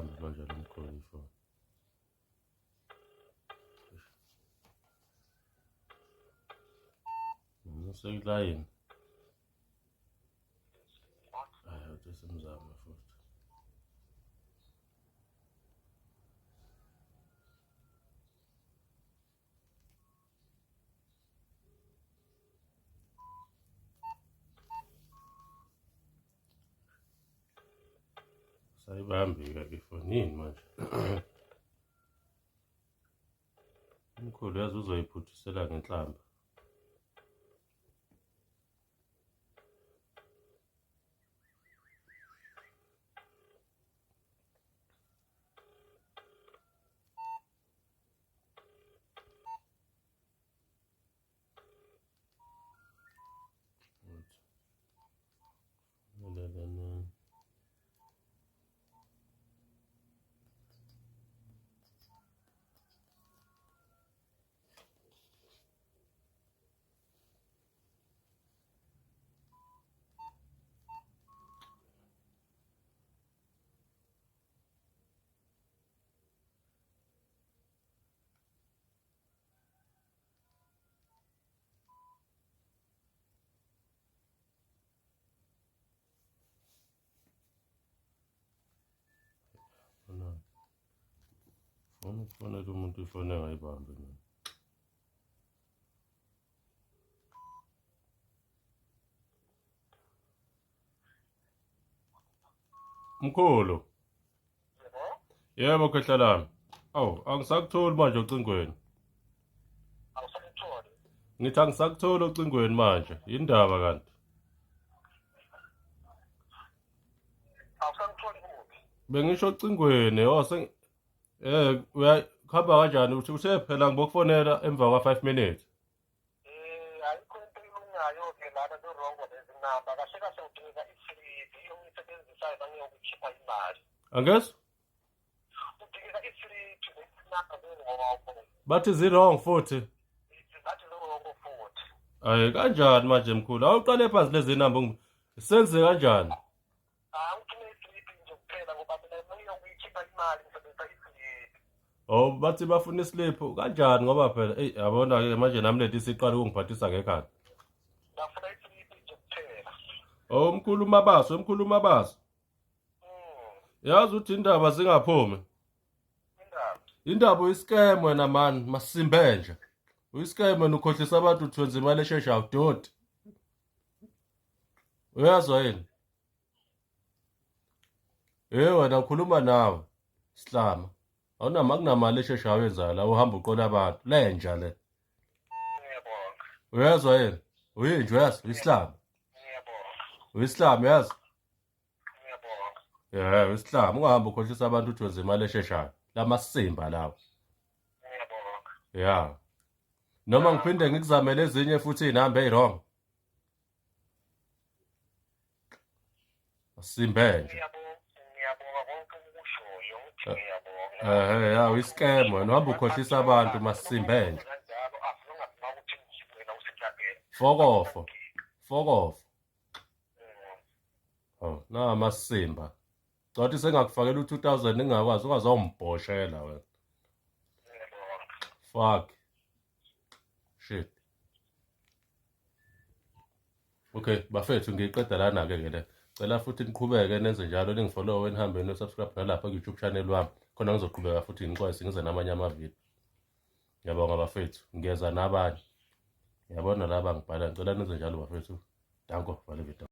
Sayibambe manje lo mkhulu ifoni. Usekulayini. Hayi usesemzama futhi. Sayibambe-ke ifonini manje. Umkhulu yazi uzoyiphuthisela ngenhlamba. Kufanele umuntu ifone engayibambi mina. Mkhulu. Yebo khehla lami. Awu, angisakutholi manje ocingweni. Awusakutholi? Ngithi angisakutholi ocingweni manje. Yindaba kanti. Awusakutholi kuphi? Bengisho ocingweni, uyahamba kanjani uthi usephela ngibokufonela emva kwa 5 minutes. Ayikho into ilungayo-ke lana kurongo lezi namba. Kahle kahle udinga i-slip yokuyisebenzisayo nangiyokukhipha imali. Angezwa? Udinga i-slip namba zingowakho. Bathi zirong futhi. Bathi zirongo futhi. Hayi kanjani manje mkhulu? Awuqale phansi lezi namba senze kanjani? Ngithumele i-slip nje kuphela ngoba mina ngiyokuyikhipha imali ngisebenzisa i-slip. Oh bathi bafuna islip kanjani ngoba phela yabona-ke manje nami leti siqala ukungiphathisa ngekhanda. Ngafuna i-slip nje kuphela. Oh mkhulu mabaso. Yazi uthi indaba zingaphumi. Indaba uyiscam wena mani masimbe nje. Uyiscam wena ukhohlisa abantu uthi wenza imali esheshayo doti. Uyazwa yini? Wena ukhuluma nawe sihlama. Awunama kunamali esheshayo yenzayo la uhamba uqola abantu. Lenja le. Ngiyabonga. Uyazwa yini? Uyinje uyazi uyislama. Ngiyabonga. Uyislama yazi? Ngiyabonga. Uyislama ungahamba ukhohlisa abantu uthi wenza imali esheshayo. Lamasimba lawo. Ngiyabonga. Noma ngiphinde ngikuzamele ezinye futhi inamba eziwrong. Asimbe nje. Ngiyabonga konke okushoyo ukuthi ngiyabonga. Uyiscam wena uhamba ukhohlisa abantu masimbe nje. Kanjalo asinongathina ukuthi wena usehlakele. Fokofo. Oh, masimba. Cathi sengakufakela u2000 ngingakwazi ungazawumboshela wena. Fuck. Shit. Okay, bafethu ngiyiqeda lana-ke le. Cela futhi niqhubeke nenze njalo ningifollowe nihambe no-subscribe nalapha ku-YouTube channel wami. Khona ngizoqhubeka futhi ngixwayise ngize namanye amavidiyo. Ngiyabonga bafethu, ngiyeza nabanye. Ngiyabona laba ngibhala ngicela nenze njalo bafethu. Danko, vale video.